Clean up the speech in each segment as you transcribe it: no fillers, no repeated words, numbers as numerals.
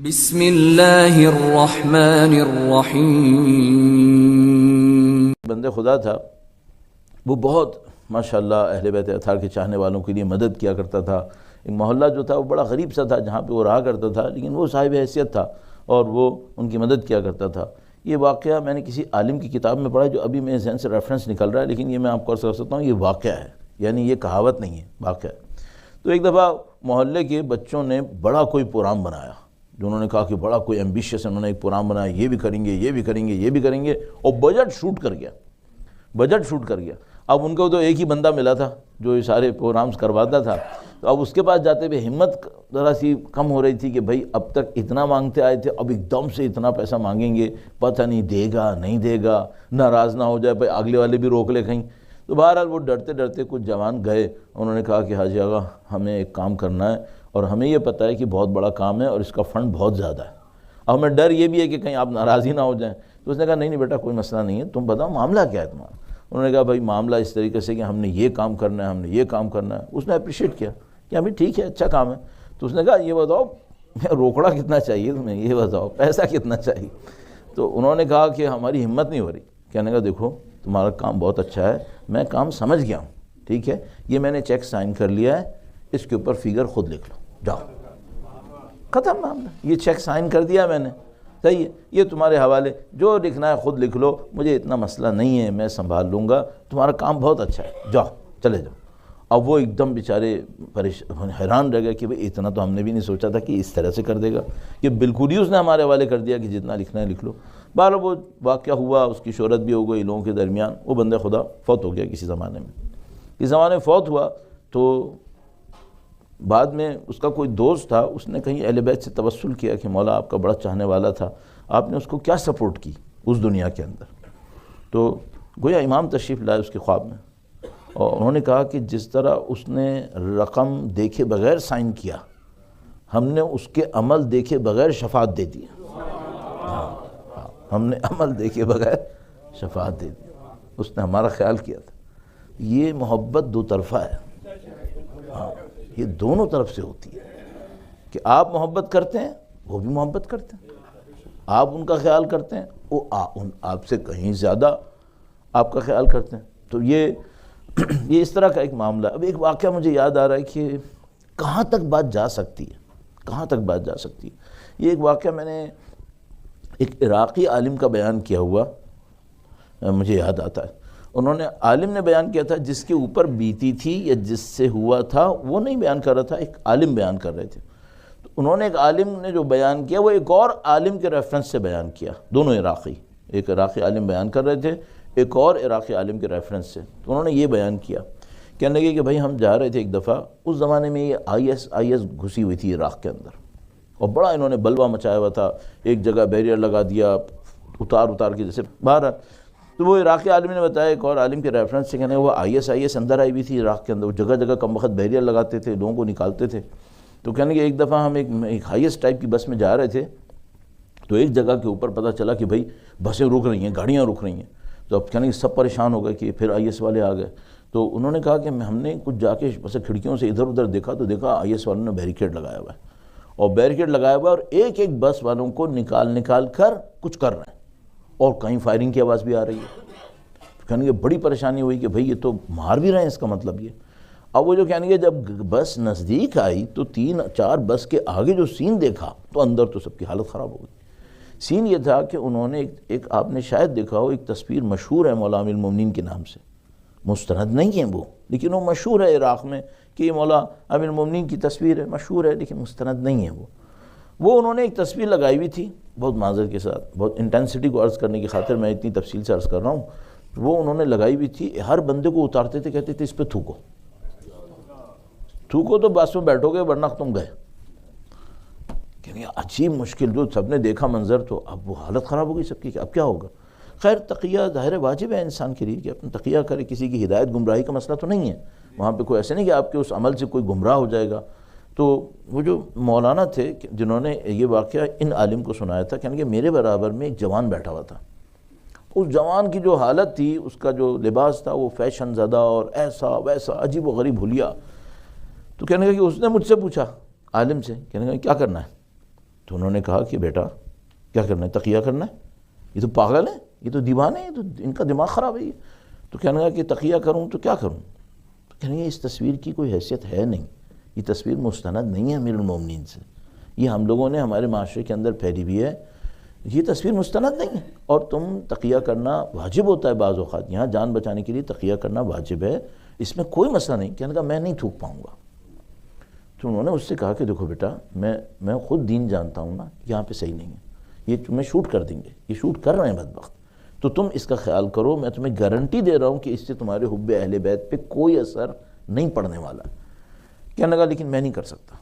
بسم اللہ الرحمن الرحیم۔ بندے خدا تھا، وہ بہت ماشاءاللہ اہل بیت اطہار کے چاہنے والوں کے لیے مدد کیا کرتا تھا۔ ایک محلہ جو تھا وہ بڑا غریب سا تھا جہاں پہ وہ رہا کرتا تھا، لیکن وہ صاحب حیثیت تھا اور وہ ان کی مدد کیا کرتا تھا۔ یہ واقعہ میں نے کسی عالم کی کتاب میں پڑھا جو ابھی میرے ذہن سے ریفرنس نکل رہا ہے، لیکن یہ میں آپ کو عرض کر سکتا ہوں یہ واقعہ ہے، یعنی یہ کہاوت نہیں ہے، واقعہ ہے۔ تو ایک دفعہ محلے کے بچوں نے بڑا کوئی پروگرام بنایا، جو انہوں نے کہا کہ بڑا کوئی ایمبیشیس انہوں نے ایک پروگرام بنایا، یہ بھی کریں گے، یہ بھی کریں گے، یہ بھی کریں گے، اور بجٹ شوٹ کر گیا۔ اب ان کو تو ایک ہی بندہ ملا تھا جو یہ سارے پروگرامز کرواتا تھا، تو اب اس کے پاس جاتے ہوئے ہمت ذرا سی کم ہو رہی تھی کہ بھائی اب تک اتنا مانگتے آئے تھے، اب ایک دم سے اتنا پیسہ مانگیں گے، پتہ نہیں دے گا نہیں دے گا، ناراض نہ ہو جائے، بھائی اگلے والے بھی روک لے کہیں۔ تو بہرحال وہ ڈرتے ڈرتے کچھ جوان گئے، انہوں نے کہا کہ حاجی آغا ہمیں ایک کام کرنا ہے اور ہمیں یہ پتہ ہے کہ بہت بڑا کام ہے اور اس کا فنڈ بہت زیادہ ہے، اب ہمیں ڈر یہ بھی ہے کہ کہیں آپ ناراض ہی نہ ہو جائیں۔ تو اس نے کہا نہیں بیٹا کوئی مسئلہ نہیں ہے، تم بتاؤ معاملہ کیا ہے تمہارا۔ انہوں نے کہا بھائی معاملہ اس طریقے سے کہ ہم نے یہ کام کرنا ہے، ہم نے یہ کام کرنا ہے۔ اس نے اپریشیٹ کیا کہ ابھی ٹھیک ہے اچھا کام ہے۔ تو اس نے کہا یہ بتاؤ روکڑا کتنا چاہیے تمہیں، یہ بتاؤ پیسہ کتنا چاہیے۔ تو انہوں نے کہا کہ ہماری ہمت نہیں ہو رہی۔ کہنے کا دیکھو تمہارا کام بہت اچھا ہے، میں کام سمجھ گیا ہوں، ٹھیک ہے، یہ میں نے چیک سائن کر لیا ہے، اس کے اوپر فگر خود لکھ لو، جاؤ ختم معاملہ، یہ چیک سائن کر دیا میں نے، صحیح ہے، یہ تمہارے حوالے، جو لکھنا ہے خود لکھ لو، مجھے اتنا مسئلہ نہیں ہے، میں سنبھال لوں گا، تمہارا کام بہت اچھا ہے، جاؤ چلے جاؤ۔ اب وہ ایک دم بیچارے حیران رہ گئے کہ بھئی اتنا تو ہم نے بھی نہیں سوچا تھا کہ اس طرح سے کر دے گا، کہ بالکل ہی اس نے ہمارے حوالے کر دیا کہ جتنا لکھنا ہے لکھ لو۔ بہرحال وہ واقعہ ہوا، اس کی شہرت بھی ہو گئی لوگوں کے درمیان، وہ بندہ خدا فوت ہو گیا کسی زمانے میں۔ اس زمانے میں فوت ہوا تو بعد میں اس کا کوئی دوست تھا، اس نے کہیں اہل بیت سے توسل کیا کہ مولا آپ کا بڑا چاہنے والا تھا، آپ نے اس کو کیا سپورٹ کی اس دنیا کے اندر۔ تو گویا امام تشریف لائے اس کے خواب میں، اور انہوں نے کہا کہ جس طرح اس نے رقم دیکھے بغیر سائن کیا، ہم نے اس کے عمل دیکھے بغیر شفاعت دے دی، ہم نے عمل دیکھے بغیر شفاعت دے دی، اس نے ہمارا خیال کیا تھا۔ یہ محبت دو طرفہ ہے، یہ دونوں طرف سے ہوتی ہے کہ آپ محبت کرتے ہیں وہ بھی محبت کرتے ہیں، آپ ان کا خیال کرتے ہیں وہ آپ سے کہیں زیادہ آپ کا خیال کرتے ہیں۔ تو یہ اس طرح کا ایک معاملہ ہے۔ اب ایک واقعہ مجھے یاد آ رہا ہے کہ کہاں تک بات جا سکتی ہے، کہاں تک بات جا سکتی ہے۔ یہ ایک واقعہ میں نے ایک عراقی عالم کا بیان کیا ہوا مجھے یاد آتا ہے۔ انہوں نے عالم نے بیان کیا تھا، جس کے اوپر بیتی تھی یا جس سے ہوا تھا وہ نہیں بیان کر رہا تھا، ایک عالم بیان کر رہے تھے۔ تو انہوں نے ایک عالم نے جو بیان کیا وہ ایک اور عالم کے ریفرنس سے بیان کیا، دونوں عراقی، ایک عراقی عالم بیان کر رہے تھے ایک اور عراقی عالم کے ریفرنس سے۔ تو انہوں نے یہ بیان کیا، کہنے لگے کہ بھائی ہم جا رہے تھے ایک دفعہ، اس زمانے میں یہ آئی ایس گھسی ہوئی تھی عراق کے اندر، اور بڑا انہوں نے بلوہ مچایا ہوا تھا، ایک جگہ بیریئر لگا دیا اتار کے جیسے باہر۔ تو وہ عراقی عالم نے بتایا ایک اور عالم کے ریفرنس سے، کہنے وہ آئی ایس اندر آئی ہوئی تھی عراق کے اندر، وہ جگہ جگہ کم وقت بیریئر لگاتے تھے، لوگوں کو نکالتے تھے۔ تو کہنے کہ ایک دفعہ ہم ایک ہائیسٹ ٹائپ کی بس میں جا رہے تھے، تو ایک جگہ کے اوپر پتہ چلا کہ بھئی بسیں رک رہی ہیں، گاڑیاں رک رہی ہیں۔ تو اب کہنے کہ سب پریشان ہو گئے کہ پھر آئی ایس والے آ گئے۔ تو انہوں نے کہا کہ ہم نے کچھ جا کے بس کھڑکیوں سے ادھر ادھر دیکھا، تو دیکھا آئی ایس والوں نے بیریکیڈ لگایا ہوا ہے، اور بیریکیڈ لگایا ہوا ہے، اور ایک ایک بس والوں کو نکال کر کچھ کر رہے ہیں، اور کہیں فائرنگ کی آواز بھی آ رہی ہے۔ کہنے کہ بڑی پریشانی ہوئی کہ بھئی یہ تو مار بھی رہے ہیں، اس کا مطلب یہ۔ اب وہ جو کہنے کہ جب بس نزدیک آئی تو 3-4 بس کے آگے جو سین دیکھا تو اندر تو سب کی حالت خراب ہو گئی۔ سین یہ تھا کہ انہوں نے ایک آپ نے شاید دیکھا ہو، ایک تصویر مشہور ہے مولا امیر المومنین کے نام سے، مستند نہیں ہے وہ، لیکن وہ مشہور ہے عراق میں کہ یہ مولا امیر المومنین کی تصویر ہے، مشہور ہے لیکن مستند نہیں ہے وہ انہوں نے ایک تصویر لگائی ہوئی تھی، بہت معذرت کے ساتھ، بہت انٹینسٹی کو عرض کرنے کی خاطر میں اتنی تفصیل سے عرض کر رہا ہوں، وہ انہوں نے لگائی ہوئی تھی، ہر بندے کو اتارتے تھے، کہتے تھے اس پہ تھوکو تو بس میں بیٹھو گے ورنہ تم گئے۔ کہ عجیب مشکل، جو سب نے دیکھا منظر تو اب وہ حالت خراب ہو گئی سب کی کہ اب کیا ہوگا۔ خیر تقیہ ظاہر واجب ہے انسان کے لیے کہ اپنا تقیہ کرے، کسی کی ہدایت گمراہی کا مسئلہ تو نہیں ہے وہاں پہ، کوئی ایسے نہیں کہ آپ کے اس عمل سے کوئی گمراہ ہو جائے گا۔ تو وہ جو مولانا تھے جنہوں نے یہ واقعہ ان عالم کو سنایا تھا، کہنے کہ میرے برابر میں ایک جوان بیٹھا ہوا تھا، اس جوان کی جو حالت تھی، اس کا جو لباس تھا وہ فیشن زدہ اور ایسا ویسا عجیب و غریب حلیہ۔ تو کہنے کہ اس نے مجھ سے پوچھا عالم سے، کہنے کہ کیا کرنا ہے؟ تو انہوں نے کہا کہ بیٹا کیا کرنا ہے، تقیہ کرنا ہے؟ یہ تو پاگل ہیں، یہ تو دیوانے ہیں، تو ان کا دماغ خراب ہے یہ۔ تو کہنے لگا کہ تقیہ کروں تو کیا کروں؟ تو کہنے لگا اس تصویر کی کوئی حیثیت ہے نہیں، یہ تصویر مستند نہیں ہے امیر المومنین سے، یہ ہم لوگوں نے ہمارے معاشرے کے اندر پھیلی ہوئی ہے، یہ تصویر مستند نہیں ہے، اور تم تقیہ کرنا واجب ہوتا ہے بعض اوقات، یہاں جان بچانے کے لیے تقیہ کرنا واجب ہے، اس میں کوئی مسئلہ نہیں۔ کہنے لگا میں نہیں تھوک پاؤں گا۔ تو انہوں نے اس سے کہا کہ دیکھو بیٹا میں خود دین جانتا ہوں نا، یہاں پہ صحیح نہیں ہے، یہ تمہیں شوٹ کر دیں گے، یہ شوٹ کر رہے ہیں بدبخت، تو تم اس کا خیال کرو، میں تمہیں گارنٹی دے رہا ہوں کہ اس سے تمہارے حب اہل بیت پہ کوئی اثر نہیں پڑنے والا۔ کہنے لگا لیکن میں نہیں کر سکتا۔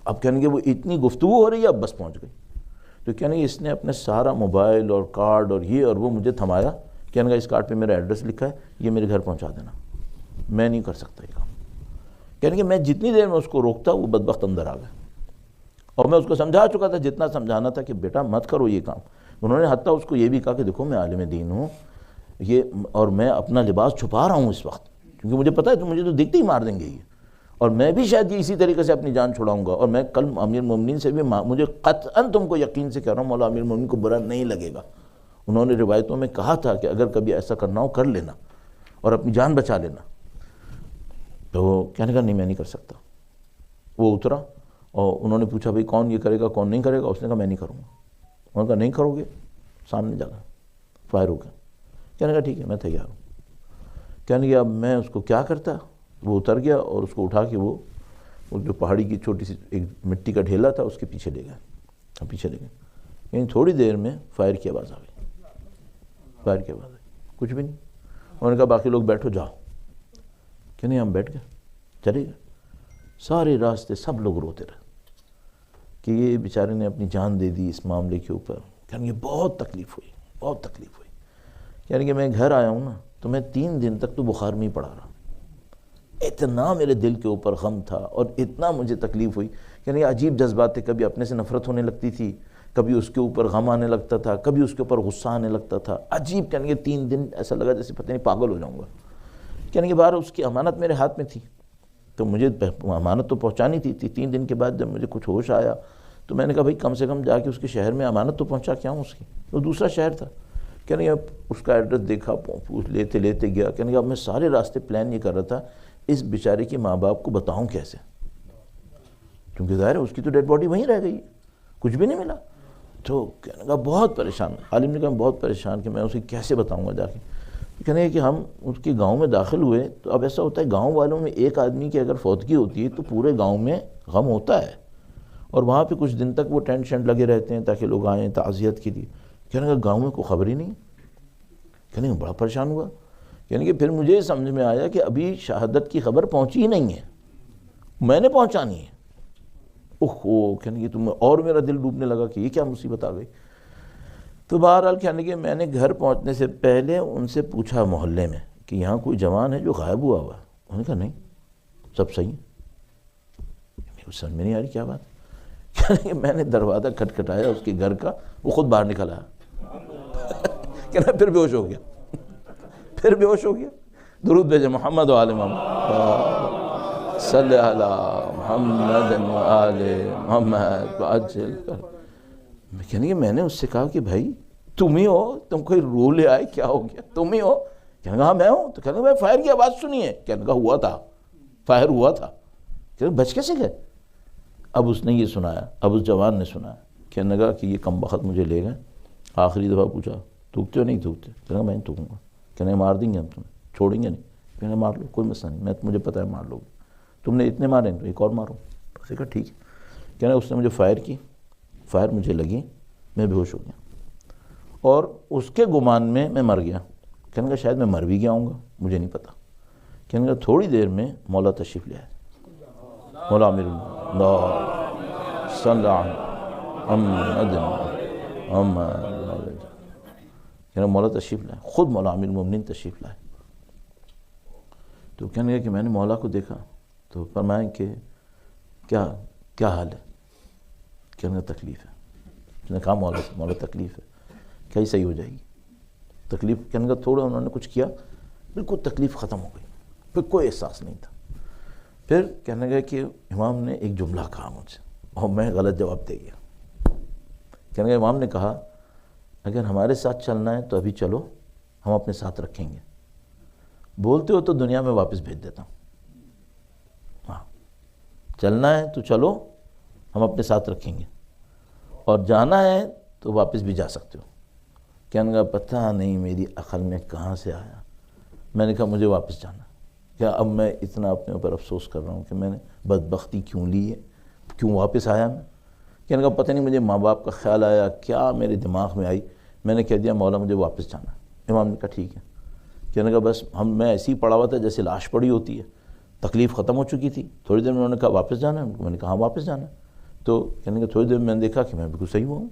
اب کہنے گے وہ اتنی گفتگو ہو رہی ہے، اب بس پہنچ گئی۔ تو کہنے گے اس نے اپنے سارا موبائل اور کارڈ اور یہ اور وہ مجھے تھمایا، کہنے لگا اس کارڈ پہ میرا ایڈریس لکھا ہے، یہ میرے گھر پہنچا دینا، میں نہیں کر سکتا یہ کام۔ کہنے کہ میں جتنی دیر میں اس کو روکتا وہ بدبخت اندر آ گیا، اور میں اس کو سمجھا چکا تھا جتنا سمجھانا تھا کہ بیٹا مت کرو یہ کام۔ انہوں نے حتیٰ اس کو یہ بھی کہا کہ دیکھو میں عالم دین ہوں، یہ اور میں اپنا لباس چھپا رہا ہوں اس وقت، کیونکہ مجھے پتہ ہے تو مجھے تو دیکھتے ہی مار دیں گے یہ، اور میں بھی شاید یہ اسی طریقے سے اپنی جان چھڑاؤں گا، اور میں کل امیر المومنین سے بھی مجھے قطعاً تم کو یقین سے کہہ رہا ہوں مولا امیر المومنین کو برا نہیں لگے گا۔ انہوں نے روایتوں میں کہا تھا کہ اگر کبھی ایسا کرنا ہو کر لینا اور اپنی جان بچا لینا۔ تو کہنے کا نہیں میں نہیں کر سکتا۔ وہ اترا اور انہوں نے پوچھا بھئی کون یہ کرے گا کون نہیں کرے گا؟ اس نے کہا میں نہیں کروں گا۔ انہوں نے کہا نہیں کرو گے؟ سامنے جا کر فائر ہو گیا۔ کہنے کا ٹھیک ہے میں تیار ہوں۔ کہنے کہ اب میں اس کو کیا کرتا؟ وہ اتر گیا اور اس کو اٹھا کے وہ جو پہاڑی کی چھوٹی سی ایک مٹی کا ڈھیلا تھا اس کے پیچھے لے گئے، پیچھے لے گئے۔ یعنی تھوڑی دیر میں فائر کی آواز آ گئی، فائر کی آواز آئی، کچھ بھی نہیں۔ انہوں نے کہا باقی لوگ بیٹھو جاؤ۔ کہ نہیں ہم بیٹھ گئے، چلے گئے۔ سارے راستے سب لوگ روتے رہے کہ یہ بیچارے نے اپنی جان دے دی اس معاملے کے اوپر۔ کہنے کہ بہت تکلیف ہوئی، بہت تکلیف ہوئی۔ کہنے کہ میں گھر آیا ہوں نا تو میں 3 دن تک تو بخار میں ہی پڑا رہا، اتنا میرے دل کے اوپر غم تھا اور اتنا مجھے تکلیف ہوئی۔ یعنی عجیب جذبات تھے، کبھی اپنے سے نفرت ہونے لگتی تھی، کبھی اس کے اوپر غم آنے لگتا تھا، کبھی اس کے اوپر غصہ آنے لگتا تھا، عجیب۔ کہنے کہ 3 دن ایسا لگا جیسے پتہ نہیں پاگل ہو جاؤں گا۔ کہنے کہ باہر اس کی امانت میرے ہاتھ میں تھی تو مجھے امانت تو پہنچانی تھی۔ 3 دن کے بعد جب مجھے کچھ ہوش آیا تو میں نے کہا بھائی کم سے کم جا کے اس کے شہر میں امانت تو پہنچا کے آؤں اس کی، تو دوسرا شہر تھا۔ کہنے کہ اب اس کا ایڈریس دیکھا، پوچھ لیتے گیا۔ کہنے کہ اب میں سارے راستے پلان یہ کر رہا تھا اس بیچارے کے ماں باپ کو بتاؤں کیسے، کیونکہ ظاہر ہے اس کی تو ڈیڈ باڈی وہیں رہ گئی، کچھ بھی نہیں ملا۔ تو کہنے کا بہت پریشان، عالم نے کہا بہت پریشان کہ میں اسے کیسے بتاؤں گا جا کے۔ کہنے کہ ہم اس کے گاؤں میں داخل ہوئے تو اب ایسا ہوتا ہے گاؤں والوں میں ایک آدمی کی اگر فوتگی ہوتی ہے تو پورے گاؤں میں غم ہوتا ہے، اور وہاں پہ کچھ دن تک وہ ٹینٹ شینٹ لگے رہتے ہیں تاکہ لوگ آئیں تعزیت کے لیے۔ کہنے کہ گاؤں میں کوئی خبر ہی نہیں۔ کہنے کہ بڑا پریشان ہوا۔ کہنے کہ پھر مجھے سمجھ میں آیا کہ ابھی شہادت کی خبر پہنچی ہی نہیں ہے، میں نے پہنچانی ہے۔ اوہ کہنے کہ تم اور میرا دل ڈوبنے لگا کہ یہ کیا مصیبت آ گئی۔ تو بہرحال کہنے کہ میں نے گھر پہنچنے سے پہلے ان سے پوچھا محلے میں کہ یہاں کوئی جوان ہے جو غائب ہوا ہے؟ انہوں نے کہا نہیں، سب صحیح ہیں۔ میرے سمجھ میں نہیں آ رہی کیا بات۔ کہنے کہ میں نے دروازہ کھٹکھٹایا اس کے گھر کا، وہ خود باہر نکل آیا۔ کہنا پھر بے ہوش ہو گیا، پھر بے ہوش ہو گیا۔ درود بھیجے محمد و آل محمد صلی علی محمد و آل محمد وعجل کر۔ کہنے کہ میں نے اس سے کہا کہ بھائی تم ہی ہو، تم کوئی رو لے آئے، کیا ہو گیا، تم ہی ہو؟ کہنے کہ ہاں میں ہوں۔ تو کہنے کہ میں فائر کی آواز سنی ہے؟ کہنے کہ ہوا تھا، فائر ہوا تھا۔ کہنے کہ بچ کیسے گئے؟ اب اس نے یہ سنایا، اب اس جوان نے سنایا۔ کہنے لگا کہ یہ کم بخت مجھے لے گئے، آخری دفعہ پوچھا تھوکتے ہو نہیں تھوکتے؟ کہنے کہ میں نہیں تھوکوں گا۔ کہنے مار دیں گے ہم تمہیں، چھوڑیں گے نہیں۔ کہنے مار لو، کوئی مسئلہ نہیں، مجھے پتہ ہے مار لو گے، تم نے اتنے مارے ہیں تو ایک اور مارو۔ اسے کہا ٹھیک ہے۔ کہنے اس نے مجھے فائر کی، فائر مجھے لگی، میں بے ہوش ہو گیا، اور اس کے گمان میں مر گیا۔ کہنے کا شاید میں مر بھی گیا ہوں گا، مجھے نہیں پتہ۔ کہنے کا تھوڑی دیر میں مولا تشریف لے آئے، مولا امیر اللہ صلی اللہ علیہ وسلم۔ کہنے مولا تشریف لائے، خود مولا امیر المومنین تشریف لائے۔ تو کہنے کہ میں نے مولا کو دیکھا تو فرمایا کہ کیا حال ہے؟ کہنے کا تکلیف ہے۔ اس نے کہا مولا تکلیف ہے، کیا ہی صحیح ہو جائے گی تکلیف؟ کہنے کا تھوڑا انہوں نے کچھ کیا، بالکل تکلیف ختم ہو گئی، پھر کوئی احساس نہیں تھا۔ پھر کہنے گا کہ امام نے ایک جملہ کہا مجھ سے اور میں غلط جواب دے گیا۔ کہنے لگے امام نے کہا اگر ہمارے ساتھ چلنا ہے تو ابھی چلو، ہم اپنے ساتھ رکھیں گے، بولتے ہو تو دنیا میں واپس بھیج دیتا ہوں۔ ہاں چلنا ہے تو چلو، ہم اپنے ساتھ رکھیں گے، اور جانا ہے تو واپس بھی جا سکتے ہو۔ کہنے لگا پتہ نہیں میری عقل میں کہاں سے آیا، میں نے کہا مجھے واپس جانا، کیا اب میں اتنا اپنے اوپر افسوس کر رہا ہوں کہ میں نے بدبختی کیوں لی ہے، کیوں واپس آیا میں۔ کہنے لگا پتہ نہیں مجھے ماں باپ کا خیال آیا، کیا میرے دماغ میں آئی، میں نے کہہ دیا مولا مجھے واپس جانا ہے۔ امام نے کہا ٹھیک ہے۔ کہنے لگا بس میں ایسے ہی پڑا ہوا تھا جیسے لاش پڑی ہوتی ہے، تکلیف ختم ہو چکی تھی، تھوڑی دیر میں انہوں نے کہا واپس جانا ہے، میں نے کہا ہاں واپس جانا ہے۔ تو کہنے لگا تھوڑی دیر میں نے دیکھا کہ میں بالکل صحیح ہوا ہوں،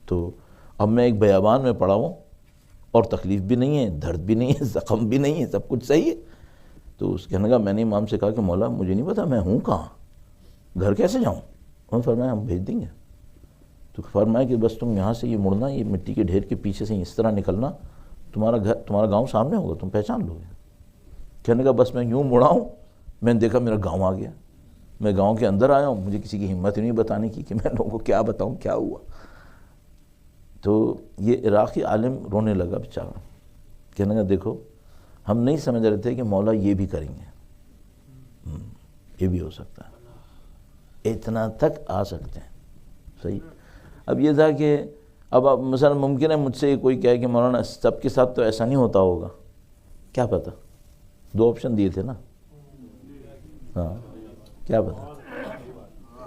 تو اب میں ایک بیابان میں پڑا ہوں اور تکلیف بھی نہیں ہے، درد بھی نہیں ہے، زخم بھی نہیں ہے، سب کچھ صحیح ہے۔ تو اس کہنے لگا میں نے امام سے کہا کہ مولا مجھے نہیں پتا میں ہوں کہاں، گھر کیسے جاؤں؟ انہوں نے فرمایا ہم بھیج دیں گے۔ تو فرمایا کہ بس تم یہاں سے یہ مڑنا، یہ مٹی کے ڈھیر کے پیچھے سے اس طرح نکلنا، تمہارا گھر تمہارا گاؤں سامنے ہوگا، تم پہچان لو گے۔ کہنے لگا بس میں یوں مڑا ہوں، میں نے دیکھا میرا گاؤں آ گیا، میں گاؤں کے اندر آیا ہوں، مجھے کسی کی ہمت ہی نہیں بتانے کی کہ میں لوگوں کو کیا بتاؤں کیا ہوا۔ تو یہ عراقی عالم رونے لگا بیچارہ، کہنے لگا دیکھو ہم نہیں سمجھ رہے تھے کہ مولا یہ بھی کریں گے، یہ بھی ہو سکتا ہے، اتنا تک آ سکتے ہیں۔ صحیح۔ اب یہ تھا کہ اب مثلا ممکن ہے مجھ سے کوئی کہے کہ مولانا سب کے ساتھ تو ایسا نہیں ہوتا ہوگا، کیا پتہ، دو آپشن دیے تھے نا، ہاں کیا پتہ،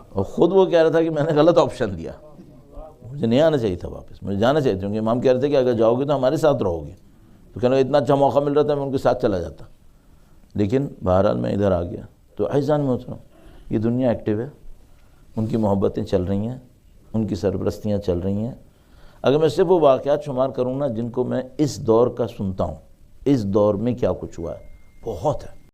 اور خود وہ کہہ رہا تھا کہ میں نے غلط آپشن دیا، مجھے نہیں آنا چاہیے تھا واپس، مجھے جانا چاہیے تھا، کیونکہ امام کہہ رہے تھے کہ اگر جاؤ گے تو ہمارے ساتھ رہو گے، تو کہنے لگا اتنا اچھا موقع مل رہا تھا میں ان کے ساتھ چلا جاتا، لیکن بہرحال میں ادھر آ گیا۔ تو احسان میں ہوتا ہوں، یہ دنیا ایکٹیو ہے، ان کی محبتیں چل رہی ہیں، ان کی سرپرستیاں چل رہی ہیں۔ اگر میں صرف وہ واقعات شمار کروں نا جن کو میں اس دور کا سنتا ہوں، اس دور میں کیا کچھ ہوا ہے، بہت ہے۔